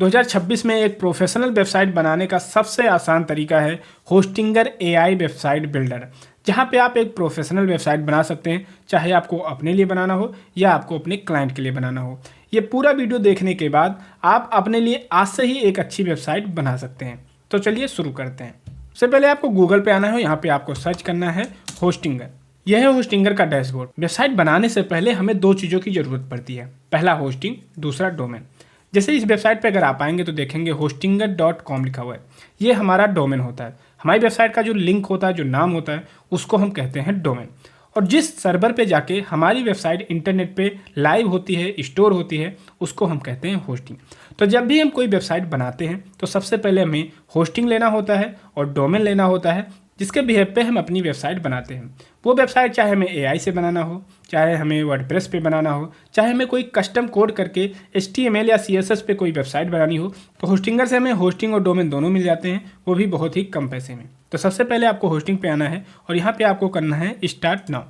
2026 में एक professional website बनाने का सबसे आसान तरीका है होस्टिंगर एआई वेबसाइट बिल्डर, जहां पे आप एक प्रोफेशनल वेबसाइट बना सकते हैं, चाहे आपको अपने लिए बनाना हो या आपको अपने क्लाइंट के लिए बनाना हो। ये पूरा वीडियो देखने के बाद आप अपने लिए आज से ही एक अच्छी वेबसाइट बना सकते हैं। तो चलिए शुरू करते हैं। सबसे पहले आपको गूगल पे आना है, यहाँ पे आपको सर्च करना है होस्टिंगर। यह है होस्टिंगर का डैशबोर्ड। वेबसाइट बनाने से पहले हमें दो चीज़ों की ज़रूरत पड़ती है, पहला होस्टिंग, दूसरा डोमेन। जैसे इस वेबसाइट पे अगर आप आएंगे तो देखेंगे hostinger.com लिखा हुआ है, ये हमारा डोमेन होता है। हमारी वेबसाइट का जो लिंक होता है, जो नाम होता है, उसको हम कहते हैं डोमेन। और जिस सर्वर पे जाके हमारी वेबसाइट इंटरनेट पे लाइव होती है, स्टोर होती है, उसको हम कहते हैं होस्टिंग। तो जब भी हम कोई वेबसाइट बनाते हैं तो सबसे पहले हमें होस्टिंग लेना होता है और डोमेन लेना होता है, जिसके बिहेव पे हम अपनी वेबसाइट बनाते हैं। वो वेबसाइट चाहे हमें एआई से बनाना हो, चाहे हमें वर्डप्रेस पे बनाना हो, चाहे हमें कोई कस्टम कोड करके HTML या CSS पे कोई वेबसाइट बनानी हो, तो होस्टिंगर से हमें होस्टिंग और डोमेन दोनों मिल जाते हैं, वो भी बहुत ही कम पैसे में। तो सबसे पहले आपको होस्टिंग पे आना है और यहाँ पे आपको करना है स्टार्ट नाउ।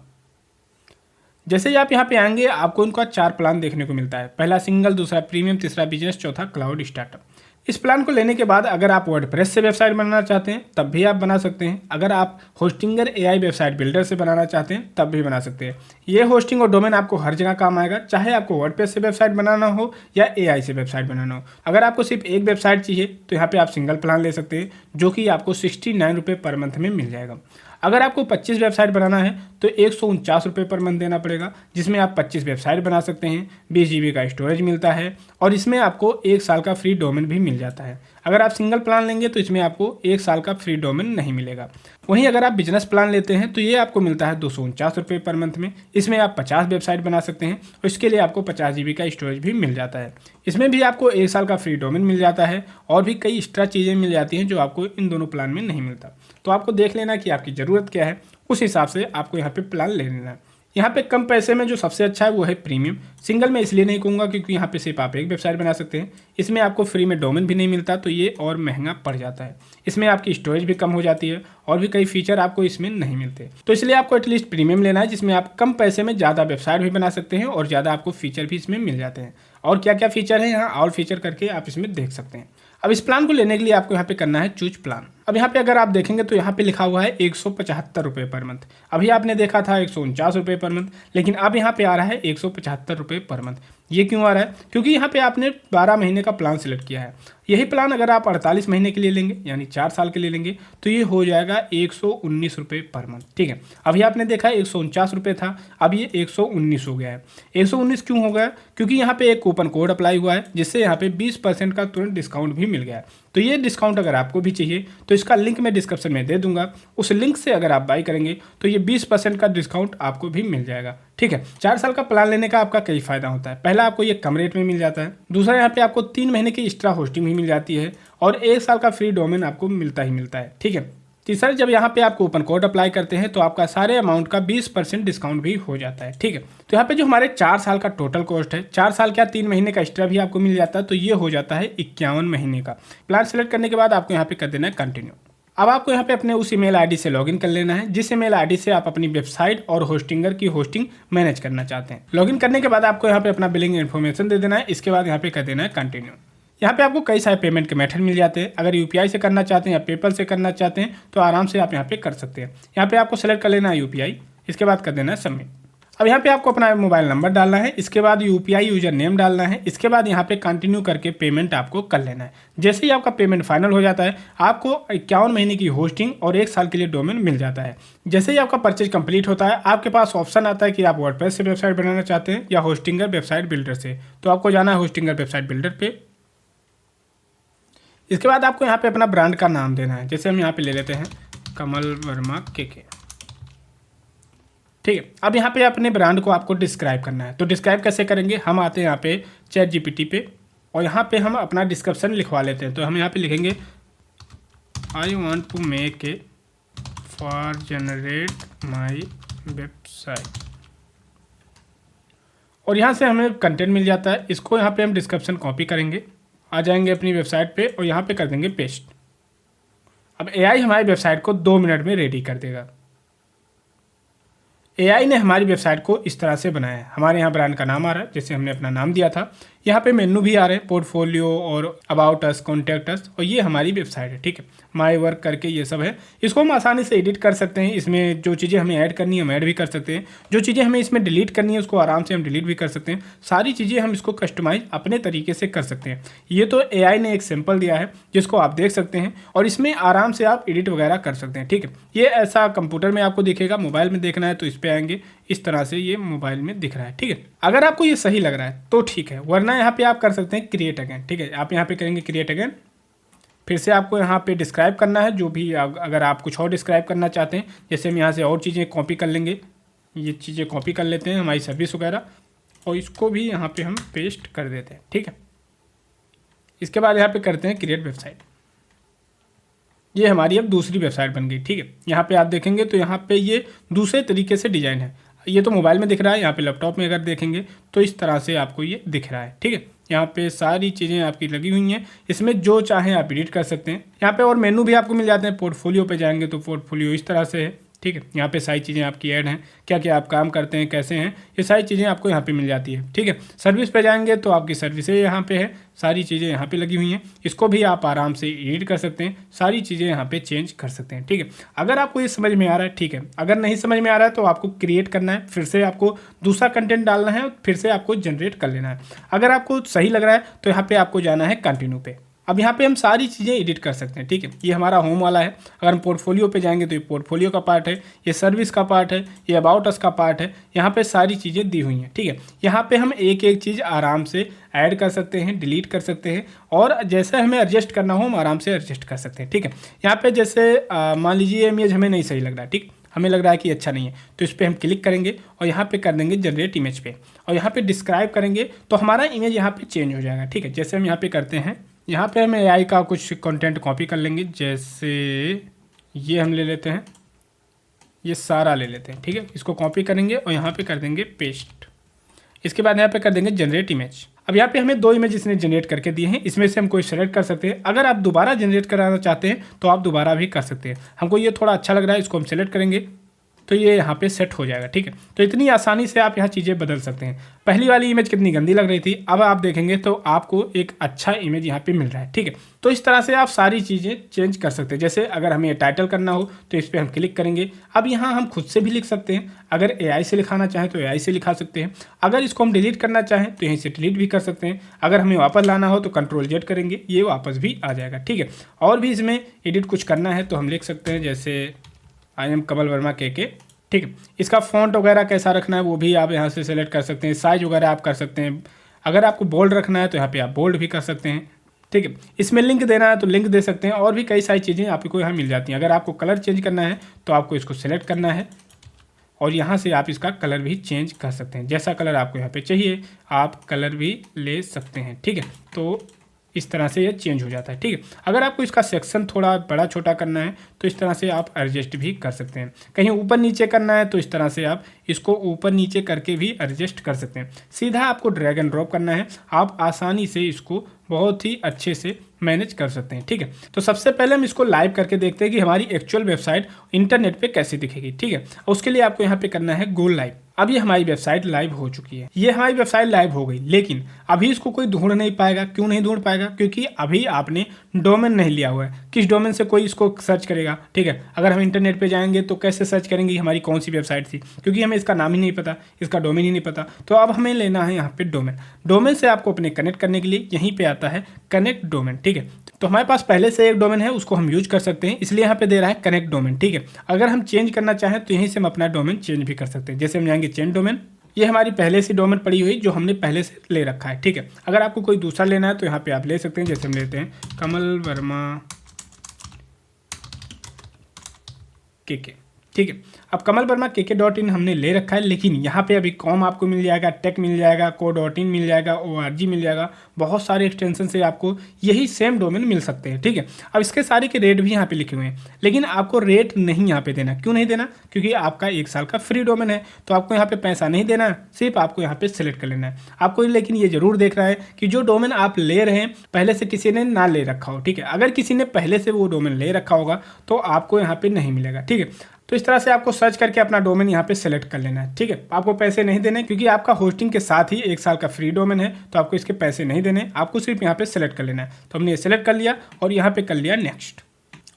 जैसे ही आप यहाँ पे आएंगे आपको उनका 4 प्लान देखने को मिलता है, पहला सिंगल, दूसरा प्रीमियम, तीसरा बिजनेस, चौथा क्लाउड स्टार्टअप। इस प्लान को लेने के बाद अगर आप वर्डप्रेस से वेबसाइट बनाना चाहते हैं तब भी आप बना सकते हैं, अगर आप होस्टिंगर एआई वेबसाइट बिल्डर से बनाना चाहते हैं तब भी बना सकते हैं। ये होस्टिंग और डोमेन आपको हर जगह काम आएगा, चाहे आपको वर्डप्रेस से वेबसाइट बनाना हो या एआई से वेबसाइट बनाना हो। अगर आपको सिर्फ एक वेबसाइट चाहिए तो यहाँ पे आप सिंगल प्लान ले सकते हैं, जो कि आपको 69 रुपये पर मंथ में मिल जाएगा। अगर आपको 25 वेबसाइट बनाना है तो 149 रुपये पर मंथ देना पड़ेगा, जिसमें आप 25 वेबसाइट बना सकते हैं। 20 GB का स्टोरेज मिलता है और इसमें आपको 1 साल का फ्री डोमेन भी मिल जाता है। अगर आप सिंगल प्लान लेंगे तो इसमें आपको 1 साल का फ्री डोमेन नहीं मिलेगा। वहीं अगर आप बिजनेस प्लान लेते हैं तो ये आपको मिलता है 249 रुपये पर मंथ में। इसमें आप 50 वेबसाइट बना सकते हैं और इसके लिए आपको 50 GB का स्टोरेज भी मिल जाता है। इसमें भी आपको 1 साल का फ्री डोमेन मिल जाता है और भी कई एक्स्ट्रा चीज़ें मिल जाती हैं जो आपको इन दोनों प्लान में नहीं मिलता। तो आपको देख लेना कि आपकी ज़रूरत क्या है, उस हिसाब से आपको यहाँ पे प्लान ले लेना है। यहाँ पे कम पैसे में जो सबसे अच्छा है वो है प्रीमियम। सिंगल में इसलिए नहीं कहूँगा क्योंकि यहाँ पे सिर्फ आप एक वेबसाइट बना सकते हैं, इसमें आपको फ्री में डोमेन भी नहीं मिलता, तो ये और महंगा पड़ जाता है। इसमें आपकी स्टोरेज भी कम हो जाती है और भी कई फीचर आपको इसमें नहीं मिलते। तो इसलिए आपको एटलीस्ट प्रीमियम लेना है, जिसमें आप कम पैसे में ज़्यादा वेबसाइट भी बना सकते हैं और ज़्यादा आपको फीचर भी इसमें मिल जाते हैं। और क्या क्या फीचर है यहाँ ऑल फीचर करके आप इसमें देख सकते हैं। अब इस प्लान को लेने के लिए आपको यहाँ पे करना है चूज प्लान। अब यहाँ पे अगर आप देखेंगे तो यहाँ पे लिखा हुआ है 175 रुपये पर मंथ। अभी आपने देखा था 149 रुपये पर मंथ, लेकिन अब यहाँ पे आ रहा है 175 रुपये पर मंथ। ये क्यों आ रहा है? क्योंकि यहाँ पे आपने 12 महीने का प्लान सिलेक्ट किया है। यही प्लान अगर आप 48 महीने के लिए लेंगे, यानी 4 साल के लिए लेंगे, तो ये हो जाएगा 119 रुपये पर मंथ। ठीक है, अभी आपने देखा 149 रुपये था, अब ये 119 हो गया है। 119 क्यों हो गया? क्योंकि यहाँ पे एक कूपन कोड अप्लाई हुआ है, जिससे यहाँ पे 20% का तुरंत डिस्काउंट भी मिल गया है। तो ये डिस्काउंट अगर आपको भी चाहिए तो इसका लिंक मैं डिस्क्रिप्शन में दे दूंगा। उस लिंक से अगर आप बाई करेंगे तो ये 20% का डिस्काउंट आपको भी मिल जाएगा। ठीक है, 4 साल का प्लान लेने का आपका कई फायदा होता है। पहला, आपको ये कम रेट में मिल जाता है। दूसरा, यहाँ पे आपको 3 महीने की एक्स्ट्रा होस्टिंग भी मिल जाती है और 1 साल का फ्री डोमेन आपको मिलता ही मिलता है। ठीक है, तीसरा, जब यहाँ पे आप कूपन कोड अप्लाई करते हैं तो आपका सारे अमाउंट का 20% डिस्काउंट भी हो जाता है। ठीक है, तो यहाँ पे जो हमारे 4 साल का टोटल कॉस्ट है, 4 साल क्या 3 महीने का एक्स्ट्रा भी आपको मिल जाता है, तो ये हो जाता है 51 महीने का। प्लान सेलेक्ट करने के बाद आपको यहाँ पे कर देना है कंटिन्यू। अब आपको यहाँ पे अपने उस ईमेल आईडी से लॉगिन कर लेना है जिस ईमेल आईडी से आप अपनी वेबसाइट और होस्टिंगर की होस्टिंग मैनेज करना चाहते हैं। लॉगिन करने के बाद आपको यहाँ पे अपना बिलिंग इन्फॉर्मेशन दे देना है। इसके बाद यहाँ पे कर देना है कंटिन्यू। यहाँ पे आपको कई सारे पेमेंट के मेथड मिल जाते हैं। अगर UPI से करना चाहते हैं या पेपल से करना चाहते हैं तो आराम से आप यहाँ पे कर सकते हैं। यहाँ पे आपको सेलेक्ट कर लेना है UPI, इसके बाद कर देना है सबमिट। अब यहाँ पे आपको अपना मोबाइल नंबर डालना है, इसके बाद UPI यूजर नेम डालना है, इसके बाद यहाँ पे कंटिन्यू करके पेमेंट आपको कर लेना है। जैसे ही आपका पेमेंट फाइनल हो जाता है आपको 51 महीने की होस्टिंग और 1 साल के लिए डोमेन मिल जाता है। जैसे ही आपका परचेज कंप्लीट होता है आपके पास ऑप्शन आता है कि आप वर्डप्रेस से वेबसाइट बनाना चाहते हैं या होस्टिंगर वेबसाइट बिल्डर से। तो आपको जाना है होस्टिंगर वेबसाइट बिल्डर पे। इसके बाद आपको यहाँ पे अपना ब्रांड का नाम देना है। जैसे हम यहाँ पे ले लेते हैं कमल वर्मा KK। ठीक है, अब यहाँ पे अपने ब्रांड को आपको डिस्क्राइब करना है। तो डिस्क्राइब कैसे करेंगे? हम आते हैं यहाँ पे ChatGPT पे और यहाँ पे हम अपना डिस्क्रिप्शन लिखवा लेते हैं। तो हम यहाँ पे लिखेंगे I want to make a for generate my website, और यहाँ से हमें कंटेंट मिल जाता है। इसको यहाँ पे हम डिस्क्रिप्शन कॉपी करेंगे, आ जाएंगे अपनी वेबसाइट पे और यहाँ पे कर देंगे पेस्ट। अब AI हमारी वेबसाइट को 2 मिनट में रेडी कर देगा। AI ने हमारी वेबसाइट को इस तरह से बनाया है। हमारे यहाँ ब्रांड का नाम आ रहा है, जैसे हमने अपना नाम दिया था। यहाँ पे मेन्यू भी आ रहे हैं, पोर्टफोलियो और अबाउट अस, कॉन्टैक्ट अस, और ये हमारी वेबसाइट है। ठीक है, माई वर्क करके ये सब है। इसको हम आसानी से एडिट कर सकते हैं। इसमें जो चीज़ें हमें ऐड करनी है हम ऐड भी कर सकते हैं, जो चीज़ें हमें इसमें डिलीट करनी है उसको आराम से हम डिलीट भी कर सकते हैं। सारी चीज़ें हम इसको कस्टमाइज अपने तरीके से कर सकते हैं। ये तो एआई ने एक सैंपल दिया है जिसको आप देख सकते हैं, और इसमें आराम से आप एडिट वगैरह कर सकते हैं। ठीक है, ये ऐसा कंप्यूटर में आपको दिखेगा, मोबाइल में देखना है तो इस पर आएंगे, इस तरह से ये मोबाइल में दिख रहा है। ठीक है, अगर आपको ये सही लग रहा है तो ठीक है, वरना यहाँ पे आप कर सकते हैं क्रिएट अगेन। ठीक है, आप यहाँ पे करेंगे क्रिएट अगेन, फिर से आपको यहाँ पे डिस्क्राइब करना है जो भी, अगर आप कुछ और डिस्क्राइब करना चाहते हैं, जैसे हम यहाँ से और चीज़ें कॉपी कर लेंगे, ये चीज़ें कॉपी कर लेते हैं हमारी सर्विस वगैरह, और इसको भी यहाँ पे हम पेस्ट कर देते हैं। ठीक है, इसके बाद यहाँ पे करते हैं क्रिएट वेबसाइट। ये हमारी अब दूसरी वेबसाइट बन गई। ठीक है, यहाँ पे आप देखेंगे तो यहाँ पे ये दूसरे तरीके से डिज़ाइन है। ये तो मोबाइल में दिख रहा है, यहाँ पे लैपटॉप में अगर देखेंगे तो इस तरह से आपको ये दिख रहा है। ठीक है, यहाँ पे सारी चीज़ें आपकी लगी हुई हैं, इसमें जो चाहें आप एडिट कर सकते हैं। यहाँ पे और मेनू भी आपको मिल जाते हैं। पोर्टफोलियो पे जाएंगे तो पोर्टफोलियो इस तरह से है। ठीक है, यहाँ पे सारी चीज़ें आपकी ऐड हैं, क्या क्या आप काम करते हैं, कैसे हैं, ये सारी चीज़ें आपको यहाँ पे मिल जाती है। ठीक है, सर्विस पे जाएंगे तो आपकी सर्विसें यहाँ पे है, सारी चीज़ें यहाँ पे लगी हुई हैं। इसको भी आप आराम से एडिट कर सकते हैं, सारी चीज़ें यहाँ पे चेंज कर सकते हैं। ठीक है, अगर आपको ये समझ में आ रहा है ठीक है, अगर नहीं समझ में आ रहा है तो आपको क्रिएट करना है, फिर से आपको दूसरा कंटेंट डालना है, फिर से आपको जनरेट कर लेना है। अगर आपको सही लग रहा है तो यहाँ पे आपको जाना है कंटिन्यू पे। अब यहाँ पे हम सारी चीज़ें एडिट कर सकते हैं। ठीक है, ये हमारा होम वाला है। अगर हम पोर्टफोलियो पे जाएंगे तो ये पोर्टफोलियो का पार्ट है, ये सर्विस का पार्ट है, ये अबाउट अस का पार्ट है। यहाँ पे सारी चीज़ें दी हुई हैं। ठीक है, यहाँ पे हम एक एक चीज़ आराम से ऐड कर सकते हैं, डिलीट कर सकते हैं, और जैसे हमें एडजस्ट करना हो हम आराम से एडजस्ट कर सकते हैं। ठीक है, यहाँ पे जैसे मान लीजिए इमेज हमें नहीं सही लग रहा है, ठीक, हमें लग रहा है कि अच्छा नहीं है, तो इस पर हम क्लिक करेंगे और यहाँ पे कर देंगे जनरेट इमेज पे, और यहाँ पे डिस्क्राइब करेंगे तो हमारा इमेज यहाँ पे चेंज हो जाएगा। ठीक है, जैसे हम यहाँ पे करते हैं, यहाँ पे हम एआई का कुछ कंटेंट कॉपी कर लेंगे, जैसे ये हम ले लेते हैं, ये सारा ले लेते हैं। ठीक है, इसको कॉपी करेंगे और यहाँ पे कर देंगे पेस्ट। इसके बाद यहाँ पे कर देंगे जनरेट इमेज। अब यहाँ पे हमें 2 इमेज इसने जनरेट करके दिए हैं, इसमें से हम कोई सेलेक्ट कर सकते हैं। अगर आप दोबारा जनरेट कराना चाहते हैं तो आप दोबारा भी कर सकते हैं। हमको ये थोड़ा अच्छा लग रहा है, इसको हम सेलेक्ट करेंगे तो ये यहाँ पे सेट हो जाएगा। ठीक है, तो इतनी आसानी से आप यहाँ चीज़ें बदल सकते हैं। पहली वाली इमेज कितनी गंदी लग रही थी, अब आप देखेंगे तो आपको एक अच्छा इमेज यहाँ पे मिल रहा है। ठीक है, तो इस तरह से आप सारी चीज़ें चेंज कर सकते हैं। जैसे अगर हमें टाइटल करना हो तो इस पर हम क्लिक करेंगे। अब यहाँ हम खुद से भी लिख सकते हैं, अगर एआई से लिखाना चाहें तो एआई से लिखा सकते हैं। अगर इसको हम डिलीट करना चाहें तो यहीं से डिलीट भी कर सकते हैं। अगर हमें वापस लाना हो तो Ctrl+Z करेंगे, ये वापस भी आ जाएगा। ठीक है, और भी इसमें एडिट कुछ करना है तो हम लिख सकते हैं, जैसे आई एम कमल वर्मा के। ठीक है, इसका फ़ॉन्ट वगैरह कैसा रखना है वो भी आप यहाँ से सेलेक्ट कर सकते हैं। साइज वगैरह आप कर सकते हैं। अगर आपको बोल्ड रखना है तो यहाँ पे आप बोल्ड भी कर सकते हैं। ठीक है, इसमें लिंक देना है तो लिंक दे सकते हैं, और भी कई सारी चीज़ें आपको यहाँ मिल जाती हैं। अगर आपको कलर चेंज करना है तो आपको इसको सेलेक्ट करना है, और यहाँ से आप इसका कलर भी चेंज कर सकते हैं। जैसा कलर आपको यहाँ पे चाहिए आप कलर भी ले सकते हैं। ठीक है, तो इस तरह से ये चेंज हो जाता है। ठीक है, अगर आपको इसका सेक्शन थोड़ा बड़ा छोटा करना है तो इस तरह से आप एडजस्ट भी कर सकते हैं। कहीं ऊपर नीचे करना है तो इस तरह से आप इसको ऊपर नीचे करके भी एडजस्ट कर सकते हैं। सीधा आपको ड्रैग एंड ड्रॉप करना है, आप आसानी से इसको बहुत ही अच्छे से मैनेज कर सकते हैं। ठीक है, तो सबसे पहले हम इसको लाइव करके देखते हैं कि हमारी एक्चुअल वेबसाइट इंटरनेट पे कैसे दिखेगी। ठीक है, उसके लिए आपको यहाँ पे करना है गो लाइव। अब ये हमारी वेबसाइट लाइव हो चुकी है, ये हमारी वेबसाइट लाइव हो गई, लेकिन अभी इसको कोई ढूंढ नहीं पाएगा। क्यों नहीं ढूंढ पाएगा? क्योंकि अभी आपने डोमेन नहीं लिया हुआ है। किस डोमेन से कोई इसको सर्च करेगा? ठीक है, अगर हम इंटरनेट पे जाएंगे तो कैसे सर्च करेंगे हमारी कौन सी वेबसाइट थी, क्योंकि हमें इसका नाम ही नहीं पता, इसका डोमेन ही नहीं पता। तो अब हमें लेना है यहाँ पे डोमेन। डोमेन से आपको अपने कनेक्ट करने के लिए यहीं पे आता है कनेक्ट डोमेन। ठीक है, तो हमारे पास पहले से एक डोमेन है, उसको हम यूज कर सकते हैं, इसलिए यहाँ पे दे रहा है कनेक्ट डोमेन। ठीक है, अगर हम चेंज करना चाहें तो यहीं से हम अपना डोमेन चेंज भी कर सकते हैं। जैसे हम जाएंगे चेंज डोमेन, ये हमारी पहले से डोमेन पड़ी हुई जो हमने पहले से ले रखा है। ठीक है, अगर आपको कोई दूसरा लेना है तो यहाँ पे आप ले सकते हैं। जैसे हम लेते हैं कमल वर्मा के। ठीक है, अब कमल वर्मा KK.in हमने ले रखा है, लेकिन यहाँ पे अभी कॉम आपको मिल जाएगा, टेक मिल जाएगा, co.in मिल जाएगा, org मिल जाएगा, बहुत सारे एक्सटेंशन से आपको यही सेम डोमेन मिल सकते हैं। ठीक है, अब इसके सारे के रेट भी यहाँ पे लिखे हुए हैं, लेकिन आपको रेट नहीं यहाँ पे देना। क्यों नहीं देना? क्योंकि आपका 1 साल का फ्री डोमेन है, तो आपको यहाँ पे पैसा नहीं देना, सिर्फ आपको यहाँ पे सिलेक्ट कर लेना है आपको। लेकिन ये जरूर देख रहा है कि जो डोमेन आप ले रहे हैं पहले से किसी ने ना ले रखा हो। ठीक है, अगर किसी ने पहले से वो डोमेन ले रखा होगा तो आपको यहाँ पे नहीं मिलेगा। ठीक है, तो इस तरह से आपको सर्च करके अपना डोमेन यहाँ पे सेलेक्ट कर लेना है। ठीक है, आपको पैसे नहीं देने क्योंकि आपका होस्टिंग के साथ ही 1 साल का फ्री डोमेन है, तो आपको इसके पैसे नहीं देने, आपको सिर्फ यहाँ पे सेलेक्ट कर लेना है। तो हमने ये सेलेक्ट कर लिया और यहाँ पे कर लिया नेक्स्ट,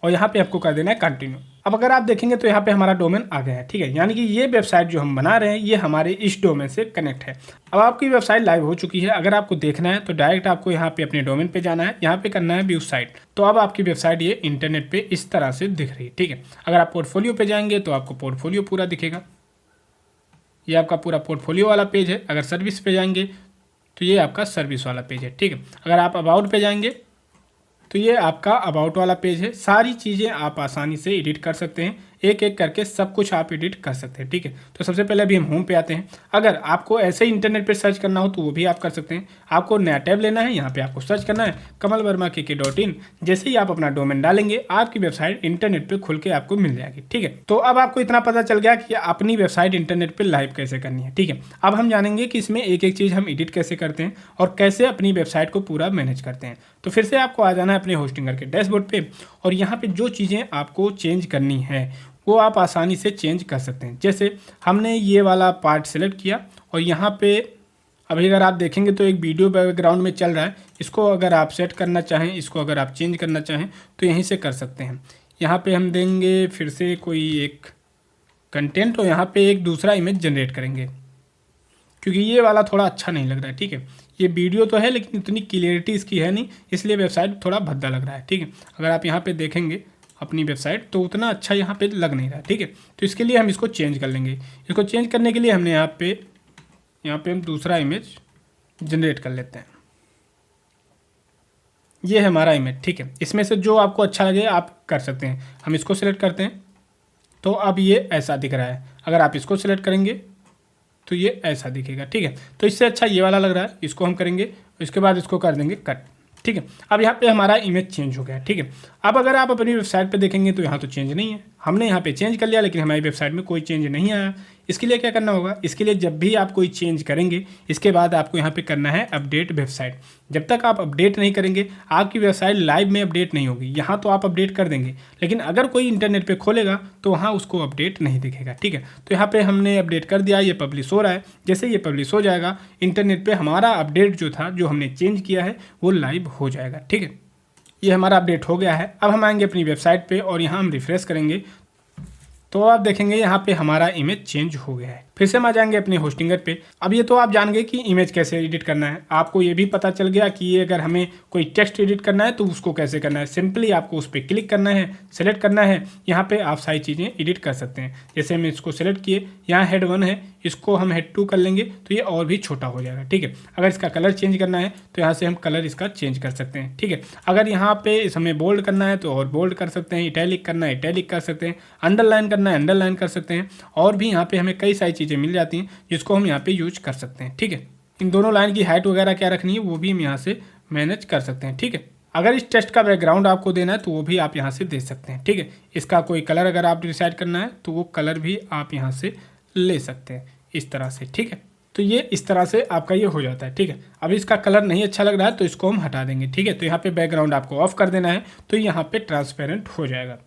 और यहाँ पे आपको कर देना है कंटिन्यू। अब अगर आप देखेंगे तो यहाँ पे हमारा डोमेन आ गया है। ठीक है, यानी कि ये वेबसाइट जो हम बना रहे हैं ये हमारे इस डोमेन से कनेक्ट है। अब आपकी वेबसाइट लाइव हो चुकी है। अगर आपको देखना है तो डायरेक्ट आपको यहाँ पे अपने डोमेन पे जाना है, यहाँ पे करना है व्यू साइट। तो अब आपकी वेबसाइट ये इंटरनेट पे इस तरह से दिख रही है। ठीक है, अगर आप पोर्टफोलियो पे जाएंगे तो आपको पोर्टफोलियो पूरा दिखेगा, ये आपका पूरा पोर्टफोलियो वाला पेज है। अगर सर्विस पे जाएंगे तो ये आपका सर्विस वाला पेज है। ठीक है, अगर आप अबाउट पे जाएंगे तो ये आपका अबाउट वाला पेज है। सारी चीज़ें आप आसानी से एडिट कर सकते हैं, एक एक करके सब कुछ आप एडिट कर सकते हैं। ठीक है, तो सबसे पहले अभी हम होम पे आते हैं। अगर आपको ऐसे ही इंटरनेट पे सर्च करना हो तो वो भी आप कर सकते हैं। आपको नया टैब लेना है, यहाँ पे आपको सर्च करना है kamalverma.kk.in। जैसे ही आप अपना डोमेन डालेंगे आपकी वेबसाइट इंटरनेट पे खुल के आपको मिल जाएगी। ठीक है, तो अब आपको इतना पता चल गया कि अपनी वेबसाइट इंटरनेट पे लाइव कैसे करनी है। ठीक है, अब हम जानेंगे कि इसमें एक एक चीज़ हम एडिट कैसे करते हैं और कैसे अपनी वेबसाइट को पूरा मैनेज करते हैं। तो फिर से आपको आ जाना है अपने होस्टिंगर के डैशबोर्ड पे, और यहाँ पे जो चीज़ें आपको चेंज करनी है वो आप आसानी से चेंज कर सकते हैं। जैसे हमने ये वाला पार्ट सेलेक्ट किया और यहाँ पे अभी अगर आप देखेंगे तो एक वीडियो बैकग्राउंड में चल रहा है। इसको अगर आप सेट करना चाहें, इसको अगर आप चेंज करना चाहें तो यहीं से कर सकते हैं। यहाँ पे हम देंगे फिर से कोई एक कंटेंट और यहाँ पे एक दूसरा इमेज जनरेट करेंगे, क्योंकि ये वाला थोड़ा अच्छा नहीं लग रहा है। ठीक है, ये वीडियो तो है लेकिन इतनी क्लियरिटी इसकी है नहीं, इसलिए वेबसाइट थोड़ा भद्दा लग रहा है। ठीक है, अगर आप यहाँ पे देखेंगे अपनी वेबसाइट तो उतना अच्छा यहाँ पे लग नहीं रहा है। ठीक है, तो इसके लिए हम इसको चेंज कर लेंगे। इसको चेंज करने के लिए हमने यहाँ पे हम दूसरा इमेज जनरेट कर लेते हैं। ये है हमारा इमेज। ठीक है, इसमें से जो आपको अच्छा लगे आप कर सकते हैं। हम इसको सिलेक्ट करते हैं तो अब ये ऐसा दिख रहा है। अगर आप इसको सिलेक्ट करेंगे तो ये ऐसा दिखेगा। ठीक है, तो इससे अच्छा ये वाला लग रहा है, इसको हम करेंगे, इसके बाद इसको कर देंगे कट। ठीक है, अब यहाँ पे हमारा इमेज चेंज हो गया है। ठीक है, अब अगर आप अपनी वेबसाइट पे देखेंगे तो यहाँ तो चेंज नहीं है। हमने यहाँ पे चेंज कर लिया लेकिन हमारी वेबसाइट में कोई चेंज नहीं आया। इसके लिए क्या करना होगा, इसके लिए जब भी आप कोई चेंज करेंगे इसके बाद आपको यहाँ पे करना है अपडेट वेबसाइट। जब तक आप अपडेट नहीं करेंगे आपकी वेबसाइट लाइव में अपडेट नहीं होगी। यहाँ तो आप अपडेट कर देंगे लेकिन अगर कोई इंटरनेट पे खोलेगा तो वहाँ उसको अपडेट नहीं दिखेगा। ठीक है, तो यहाँ पे हमने अपडेट कर दिया, ये पब्लिश हो रहा है। जैसे ये पब्लिश हो जाएगा इंटरनेट पे हमारा अपडेट जो था, जो हमने चेंज किया है वो लाइव हो जाएगा। ठीक है, ये हमारा अपडेट हो गया है। अब हम आएंगे अपनी वेबसाइट पे और यहाँ हम रिफ्रेश करेंगे तो आप देखेंगे यहाँ पे हमारा इमेज चेंज हो गया है। फिर से हम आ जाएंगे अपने होस्टिंगर पे। अब ये तो आप जान गए कि इमेज कैसे एडिट करना है। आपको ये भी पता चल गया कि ये अगर हमें कोई टेक्स्ट एडिट करना है तो उसको कैसे करना है। सिंपली आपको उस पर क्लिक करना है, सेलेक्ट करना है, यहाँ पे आप सारी चीज़ें एडिट कर सकते हैं। जैसे हम इसको सेलेक्ट किए, यहाँ हेड 1 है, इसको हम हेड 2 कर लेंगे तो ये और भी छोटा हो जाएगा। ठीक है, अगर इसका कलर चेंज करना है तो यहाँ से हम कलर इसका चेंज कर सकते हैं। ठीक है, अगर यहाँ पे हमें बोल्ड करना है तो और बोल्ड कर सकते हैं, इटैलिक करना है इटैलिक कर सकते हैं, अंडरलाइन करना है अंडरलाइन कर सकते हैं, और भी यहाँ पे हमें कई सारी चीज़ें मिल जाती हैं जिसको हम यहाँ पे यूज कर सकते हैं। ठीक है, इन दोनों लाइन की हाइट वगैरह क्या रखनी है वो भी हम यहाँ से मैनेज कर सकते हैं। ठीक है, अगर इस टेक्स्ट का बैकग्राउंड आपको देना है तो वो भी आप यहाँ से दे सकते हैं। ठीक है, इसका कोई कलर अगर आप डिसाइड करना है तो वो कलर भी आप यहाँ से ले सकते हैं इस तरह से। ठीक है, तो ये इस तरह से आपका ये हो जाता है। ठीक है, अब इसका कलर नहीं अच्छा लग रहा है तो इसको हम हटा देंगे। ठीक है, तो यहाँ पे बैकग्राउंड आपको ऑफ कर देना है तो यहाँ पे ट्रांसपेरेंट हो जाएगा।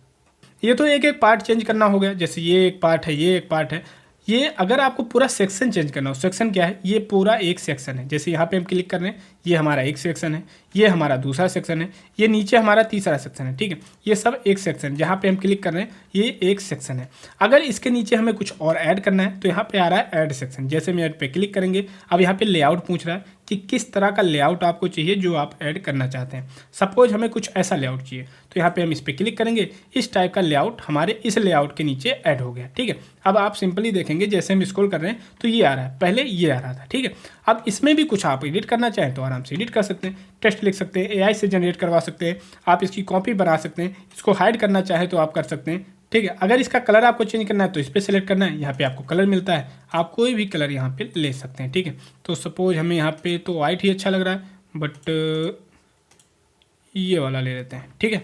ये तो एक एक पार्ट चेंज करना हो गया। जैसे ये एक पार्ट है, ये एक पार्ट है। ये अगर आपको पूरा सेक्शन चेंज करना हो, सेक्शन क्या है, ये पूरा एक सेक्शन है। जैसे यहाँ पे हम क्लिक कर रहे हैं, ये हमारा एक सेक्शन है, ये हमारा दूसरा सेक्शन है, ये नीचे हमारा तीसरा सेक्शन है। ठीक है, ये सब एक सेक्शन, जहाँ पे हम क्लिक कर रहे हैं ये एक सेक्शन है। अगर इसके नीचे हमें कुछ और ऐड करना है तो यहाँ पे आ रहा है ऐड सेक्शन। जैसे हम ऐड पे क्लिक करेंगे, अब यहाँ पे लेआउट पूछ रहा है कि किस तरह का लेआउट आपको चाहिए जो आप ऐड करना चाहते हैं। सपोज हमें कुछ ऐसा लेआउट चाहिए तो यहाँ पे हम इस पर क्लिक करेंगे, इस टाइप का लेआउट हमारे इस लेआउट के नीचे ऐड हो गया। ठीक है, अब आप सिंपली देखेंगे जैसे हम स्क्रॉल कर रहे हैं तो ये आ रहा है, पहले ये आ रहा था। ठीक है, अब इसमें भी कुछ आप एडिट करना चाहें तो आराम से एडिट कर सकते हैं, टेक्स्ट लिख सकते हैं, एआई से जनरेट करवा सकते हैं, आप इसकी कॉपी बना सकते हैं, इसको हाइड करना चाहे तो आप कर सकते हैं। ठीक है, अगर इसका कलर आपको चेंज करना है तो इस पर सेलेक्ट करना है, यहाँ पे आपको कलर मिलता है, आप कोई भी कलर यहाँ पे ले सकते हैं। ठीक है, तो सपोज हमें यहाँ पे तो वाइट ही अच्छा लग रहा है, बट ये वाला ले लेते हैं। ठीक है,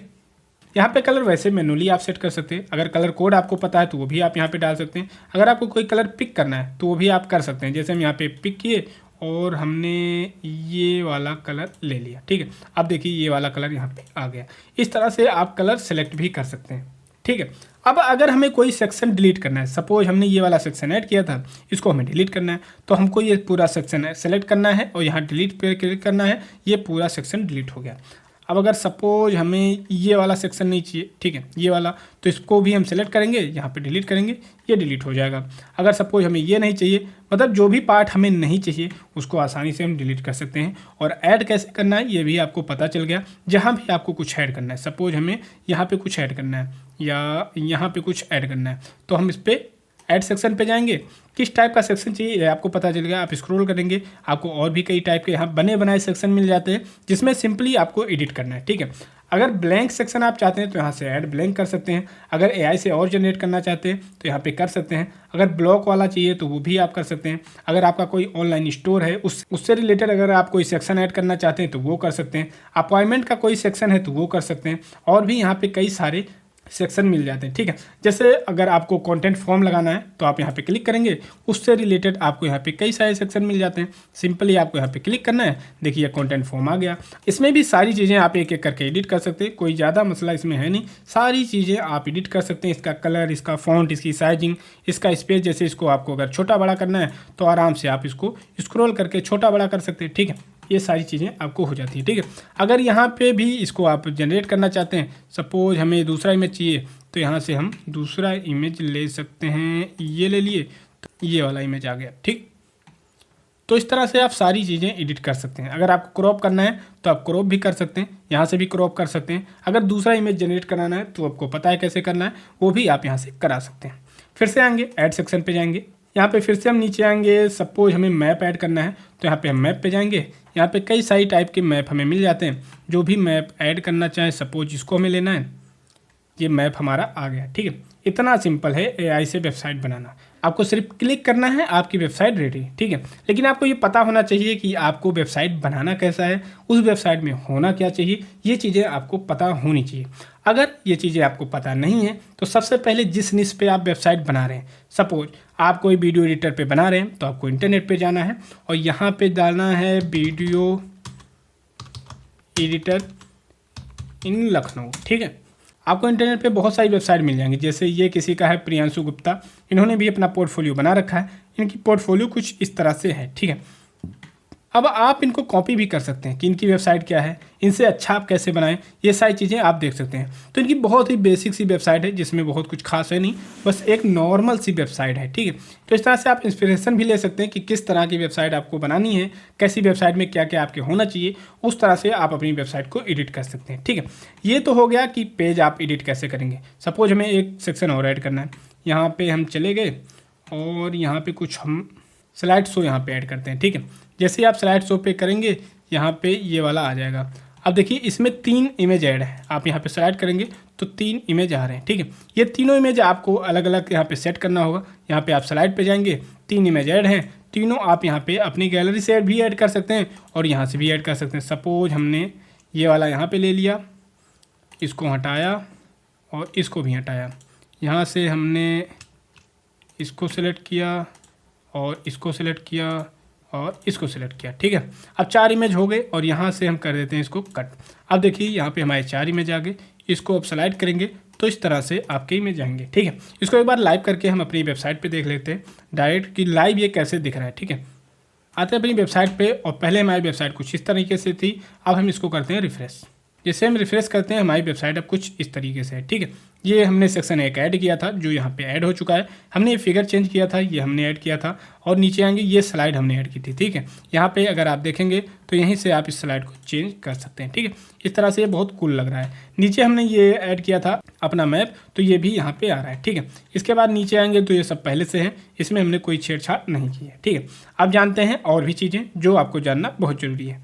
यहाँ पे कलर वैसे मैनुअली आप सेट कर सकते हैं। अगर कलर कोड आपको पता है तो वो भी आप यहाँ पे डाल सकते हैं। अगर आपको कोई कलर पिक करना है तो वो भी आप कर सकते हैं। जैसे हम यहाँ पे पिक किए और हमने ये वाला कलर ले लिया। ठीक है, अब देखिए ये वाला कलर यहाँ पे आ गया। इस तरह से आप कलर सेलेक्ट भी कर सकते हैं। ठीक है। अब अगर हमें कोई सेक्शन डिलीट करना है, सपोज हमने ये वाला सेक्शन ऐड किया था, इसको हमें डिलीट करना है, तो हमको ये पूरा सेक्शन सेलेक्ट करना है और यहाँ डिलीट पे क्लिक करना है, ये पूरा सेक्शन डिलीट हो गया। अब अगर सपोज हमें ये वाला सेक्शन नहीं चाहिए, ठीक है, ये वाला, तो इसको भी हम सेलेक्ट करेंगे, यहाँ पे डिलीट करेंगे, ये डिलीट हो जाएगा। अगर सपोज हमें ये नहीं चाहिए, मतलब जो भी पार्ट हमें नहीं चाहिए उसको आसानी से हम डिलीट कर सकते हैं। और ऐड कैसे करना है ये भी आपको पता चल गया। जहाँ भी आपको कुछ ऐड करना है, सपोज हमें यहाँ पे कुछ ऐड करना है या यहाँ पे कुछ ऐड करना है, तो हम इस पर ऐड सेक्शन पे जाएंगे। किस टाइप का सेक्शन चाहिए ये आपको पता चल गया। आप स्क्रॉल करेंगे, आपको और भी कई टाइप के यहाँ बने बनाए सेक्शन मिल जाते हैं, जिसमें सिंपली आपको एडिट करना है, ठीक है। अगर ब्लैंक सेक्शन आप चाहते हैं तो यहाँ से ऐड ब्लैंक कर सकते हैं। अगर एआई से और जनरेट करना चाहते हैं तो यहाँ पे कर सकते हैं। अगर ब्लॉक वाला चाहिए तो वो भी आप कर सकते हैं। अगर आपका कोई ऑनलाइन स्टोर है उससे रिलेटेड अगर आप कोई सेक्शन ऐड करना चाहते हैं तो वो कर सकते हैं। अपॉइंटमेंट का कोई सेक्शन है तो वो कर सकते हैं। और भी यहाँ पे कई सारे सेक्शन मिल जाते हैं, ठीक है। जैसे अगर आपको कंटेंट फॉर्म लगाना है तो आप यहाँ पे क्लिक करेंगे, उससे रिलेटेड आपको यहाँ पे कई सारे सेक्शन मिल जाते हैं। सिंपली आपको यहाँ पे क्लिक करना है, देखिए कंटेंट फॉर्म आ गया। इसमें भी सारी चीज़ें आप एक एक करके एडिट कर सकते हैं, कोई ज़्यादा मसला इसमें है नहीं, सारी चीज़ें आप एडिट कर सकते हैं। इसका कलर, इसका फॉन्ट, इसकी साइजिंग, इसका स्पेस, जैसे इसको आपको अगर छोटा बड़ा करना है तो आराम से आप इसको स्क्रॉल करके छोटा बड़ा कर सकते हैं, ठीक है। ये सारी चीज़ें आपको हो जाती है, ठीक है। अगर यहाँ पे भी इसको आप जनरेट करना चाहते हैं, सपोज हमें दूसरा इमेज चाहिए तो यहाँ से हम दूसरा इमेज ले सकते हैं। ये ले लिए तो ये वाला इमेज आ गया, ठीक। तो इस तरह से आप सारी चीज़ें एडिट कर सकते हैं। अगर आपको क्रॉप करना है तो आप क्रॉप भी कर सकते हैं, यहाँ से भी क्रॉप कर सकते हैं। अगर दूसरा इमेज जनरेट कराना है तो आपको पता है कैसे करना है, वो भी आप यहाँ से करा सकते हैं। फिर से आएंगे ऐड सेक्शन पे जाएंगे, यहाँ पे फिर से हम नीचे आएंगे। सपोज हमें मैप ऐड करना है तो यहाँ पे हम मैप पे जाएंगे। यहाँ पे कई सारी टाइप के मैप हमें मिल जाते हैं। जो भी मैप ऐड करना चाहें, सपोज इसको हमें लेना है, ये मैप हमारा आ गया, ठीक है। इतना सिंपल है एआई से वेबसाइट बनाना। आपको सिर्फ क्लिक करना है, आपकी वेबसाइट रेडी, ठीक है। लेकिन आपको ये पता होना चाहिए कि आपको वेबसाइट बनाना कैसा है, उस वेबसाइट में होना क्या चाहिए, ये चीज़ें आपको पता होनी चाहिए। अगर ये चीज़ें आपको पता नहीं है तो सबसे पहले जिस निश पे आप वेबसाइट बना रहे हैं, सपोज आप कोई वीडियो एडिटर पे बना रहे हैं तो आपको इंटरनेट पे जाना है और यहाँ पे डालना है वीडियो एडिटर इन लखनऊ, ठीक है। आपको इंटरनेट पे बहुत सारी वेबसाइट मिल जाएंगी। जैसे ये किसी का है, प्रियांशु गुप्ता, इन्होंने भी अपना पोर्टफोलियो बना रखा है। इनकी पोर्टफोलियो कुछ इस तरह से है, ठीक है। अब आप इनको कॉपी भी कर सकते हैं कि इनकी वेबसाइट क्या है, इनसे अच्छा आप कैसे बनाएं, ये सारी चीज़ें आप देख सकते हैं। तो इनकी बहुत ही बेसिक सी वेबसाइट है, जिसमें बहुत कुछ खास है नहीं, बस एक नॉर्मल सी वेबसाइट है, ठीक है। तो इस तरह से आप इंस्पिरेशन भी ले सकते हैं कि किस तरह की वेबसाइट आपको बनानी है, कैसी वेबसाइट में क्या क्या आपके होना चाहिए, उस तरह से आप अपनी वेबसाइट को एडिट कर सकते हैं, ठीक है। ये तो हो गया कि पेज आप एडिट कैसे करेंगे। सपोज हमें एक सेक्शन और ऐड करना है, यहाँ पर हम चले गए और यहाँ पर कुछ हम स्लाइड शो यहाँ पे ऐड करते हैं, ठीक है। जैसे ही आप स्लाइड शो पे करेंगे, यहाँ पे ये वाला आ जाएगा। अब देखिए इसमें 3 इमेज ऐड है। आप यहाँ पे स्लाइड करेंगे तो 3 इमेज आ रहे हैं, ठीक है। ये तीनों इमेज आपको अलग अलग यहाँ पे सेट करना होगा। यहाँ पे आप स्लाइड पे जाएंगे, 3 इमेज ऐड हैं, तीनों आप यहाँ पे अपनी गैलरी से भी ऐड कर सकते हैं और यहाँ से भी ऐड कर सकते हैं। सपोज हमने ये वाला यहाँ पर ले लिया, इसको हटाया और इसको भी हटाया। यहाँ से हमने इसको सेलेक्ट किया और इसको सेलेक्ट किया और इसको सेलेक्ट किया, ठीक है। अब 4 इमेज हो गए और यहाँ से हम कर देते हैं इसको कट। अब देखिए यहाँ पे हमारे 4 इमेज आ गए। इसको अब स्लाइड करेंगे तो इस तरह से आपके इमेज आएंगे, ठीक है। इसको एक बार लाइव करके हम अपनी वेबसाइट पे देख लेते हैं डायरेक्ट कि लाइव ये कैसे दिख रहा है, ठीक है। आते हैं अपनी वेबसाइट पे और पहले हमारी वेबसाइट कुछ इस तरीके से थी। अब हम इसको करते हैं रिफ्रेश। जैसे हम रिफ्रेश करते हैं, हमारी वेबसाइट अब कुछ इस तरीके से है, ठीक है। ये हमने सेक्शन एक ऐड किया था जो यहाँ पे ऐड हो चुका है। हमने ये फिगर चेंज किया था, ये हमने ऐड किया था। और नीचे आएंगे, ये स्लाइड हमने ऐड की थी, ठीक है। यहाँ पे अगर आप देखेंगे तो यहीं से आप इस स्लाइड को चेंज कर सकते हैं, ठीक है। इस तरह से ये बहुत कूल लग रहा है। नीचे हमने ये ऐड किया था अपना मैप, तो ये भी यहाँ पे आ रहा है, ठीक है। इसके बाद नीचे आएंगे तो ये सब पहले से है, इसमें हमने कोई छेड़छाड़ नहीं की है, ठीक है। अब जानते हैं और भी चीज़ें जो आपको जानना बहुत ज़रूरी है,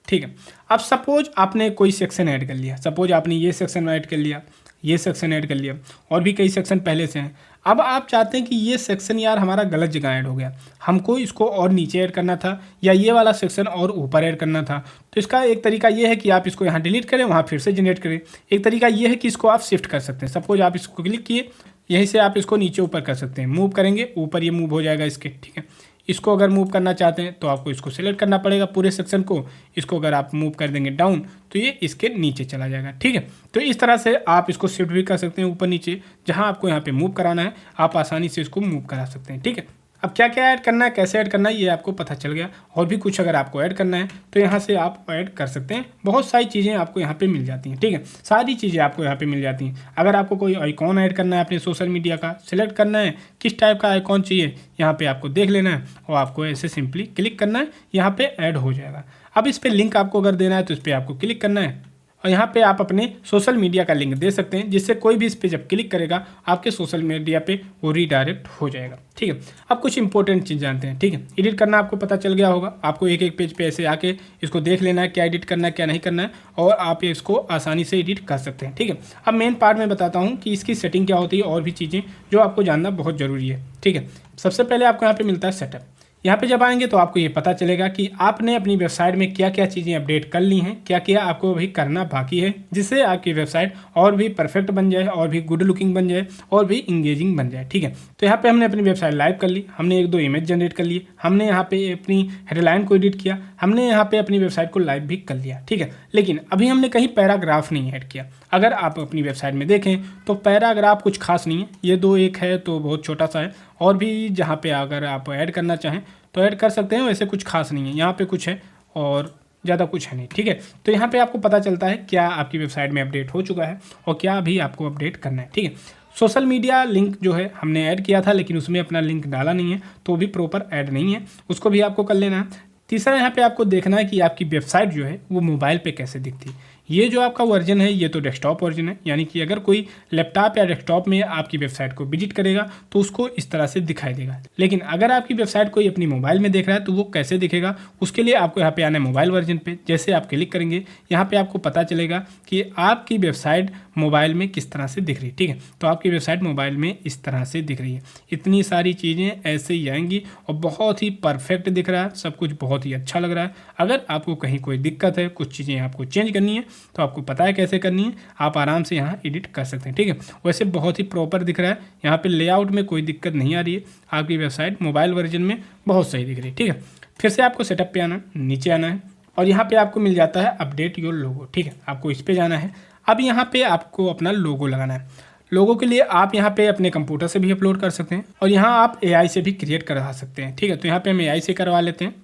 ठीक है। अब सपोज आपने कोई सेक्शन ऐड कर लिया, सपोज आपने ये सेक्शन ऐड कर लिया, ये सेक्शन ऐड कर लिया और भी कई सेक्शन पहले से हैं। अब आप चाहते हैं कि ये सेक्शन यार हमारा गलत जगह ऐड हो गया, हमको इसको और नीचे ऐड करना था या ये वाला सेक्शन और ऊपर ऐड करना था। तो इसका एक तरीका ये है कि आप इसको यहाँ डिलीट करें, वहाँ फिर से जनरेट करें। एक तरीका ये है कि इसको आप शिफ्ट कर सकते हैं। सपोज आप इसको क्लिक किए, यहीं से आप इसको नीचे ऊपर कर सकते हैं। मूव करेंगे, ऊपर ये मूव हो जाएगा इसके, ठीक है। इसको अगर मूव करना चाहते हैं तो आपको इसको सिलेक्ट करना पड़ेगा पूरे सेक्शन को। इसको अगर आप मूव कर देंगे डाउन तो ये इसके नीचे चला जाएगा, ठीक है। तो इस तरह से आप इसको शिफ्ट भी कर सकते हैं ऊपर नीचे, जहाँ आपको यहाँ पे मूव कराना है आप आसानी से इसको मूव करा सकते हैं, ठीक है। अब क्या क्या ऐड करना है, कैसे ऐड करना है, ये आपको पता चल गया। और भी कुछ अगर आपको ऐड करना है तो यहाँ से आप ऐड कर सकते हैं। बहुत सारी चीज़ें आपको यहाँ पे मिल जाती हैं, ठीक है। सारी चीज़ें आपको यहाँ पे मिल जाती हैं। अगर आपको कोई आइकॉन ऐड करना है अपने सोशल मीडिया का, सिलेक्ट करना है किस टाइप का आइकॉन चाहिए, यहाँ पे आपको देख लेना है और आपको ऐसे सिंपली क्लिक करना है, यहाँ पे ऐड हो जाएगा। अब इस पर लिंक आपको अगर देना है तो इस पर आपको क्लिक करना है और यहाँ पे आप अपने सोशल मीडिया का लिंक दे सकते हैं, जिससे कोई भी इस पे जब क्लिक करेगा आपके सोशल मीडिया पे वो रीडायरेक्ट हो जाएगा, ठीक है। अब कुछ इंपॉर्टेंट चीज़ जानते हैं, ठीक है। एडिट करना आपको पता चल गया होगा। आपको एक एक पेज पे ऐसे आके इसको देख लेना है क्या एडिट करना है क्या नहीं करना है, और आप इसको आसानी से एडिट कर सकते हैं, ठीक है। अब मेन पार्ट में बताता हूँ कि इसकी सेटिंग क्या होती है और भी चीज़ें जो आपको जानना बहुत ज़रूरी है, ठीक है। सबसे पहले आपको यहाँ पर मिलता है सेटअप। यहाँ पे जब आएंगे तो आपको ये पता चलेगा कि आपने अपनी वेबसाइट में क्या क्या चीज़ें अपडेट कर ली हैं, क्या क्या आपको अभी करना बाकी है, जिससे आपकी वेबसाइट और भी परफेक्ट बन जाए, और भी गुड लुकिंग बन जाए, और भी इंगेजिंग बन जाए, ठीक है। तो यहाँ पे हमने अपनी वेबसाइट लाइव कर ली, हमने एक दो इमेज जनरेट कर लिए, हमने यहाँ पे अपनी हेडलाइन को एडिट किया, हमने यहाँ पे अपनी वेबसाइट को लाइव भी कर लिया, ठीक है। लेकिन अभी हमने कहीं पैराग्राफ नहीं ऐड किया। अगर आप अपनी वेबसाइट में देखें तो पैराग्राफ कुछ खास नहीं है, ये दो एक है तो बहुत छोटा सा है, और भी जहाँ पे अगर आप ऐड करना चाहें तो ऐड कर सकते हैं, वैसे कुछ खास नहीं है। यहाँ पे कुछ है और ज़्यादा कुछ है नहीं, ठीक है। तो यहाँ पे आपको पता चलता है क्या आपकी वेबसाइट में अपडेट हो चुका है और क्या अभी आपको अपडेट करना है, ठीक है। सोशल मीडिया लिंक जो है हमने ऐड किया था, लेकिन उसमें अपना लिंक डाला नहीं है तो भी प्रॉपर ऐड नहीं है, उसको भी आपको कर लेना है। तीसरा यहाँ पे आपको देखना है कि आपकी वेबसाइट जो है वो मोबाइल पे कैसे दिखती है। ये जो आपका वर्जन है ये तो डेस्कटॉप वर्जन है, यानी कि अगर कोई लैपटॉप या डेस्कटॉप में आपकी वेबसाइट को विजिट करेगा तो उसको इस तरह से दिखाई देगा। लेकिन अगर आपकी वेबसाइट कोई अपनी मोबाइल में देख रहा है तो वो कैसे दिखेगा, उसके लिए आपको यहाँ पे आना है मोबाइल वर्जन पे। जैसे आप क्लिक करेंगे यहाँ पे आपको पता चलेगा कि आपकी वेबसाइट मोबाइल में किस तरह से दिख रही है, ठीक है। तो आपकी वेबसाइट मोबाइल में इस तरह से दिख रही है। इतनी सारी चीज़ें ऐसे ही आएंगी और बहुत ही परफेक्ट दिख रहा है, सब कुछ बहुत ही अच्छा लग रहा है। अगर आपको कहीं कोई दिक्कत है, कुछ चीज़ें आपको चेंज करनी है तो आपको पता है कैसे करनी है, आप आराम से यहाँ एडिट कर सकते हैं, ठीक है। वैसे बहुत ही प्रॉपर दिख रहा है, यहाँ पे लेआउट में कोई दिक्कत नहीं आ रही है। आपकी वेबसाइट मोबाइल वर्जन में बहुत सही दिख रही है, ठीक है। फिर से आपको सेटअप पे आना, नीचे आना है और यहाँ पे आपको मिल जाता है अपडेट योर लोगो, ठीक है। आपको इस पर जाना है। अब यहाँ पे आपको अपना लोगो लगाना है। लोगो के लिए आप यहाँ पे अपने कंप्यूटर से भी अपलोड कर सकते हैं और यहाँ आप AI से भी क्रिएट करवा सकते हैं, ठीक है। तो यहाँ पे हम AI से करवा लेते हैं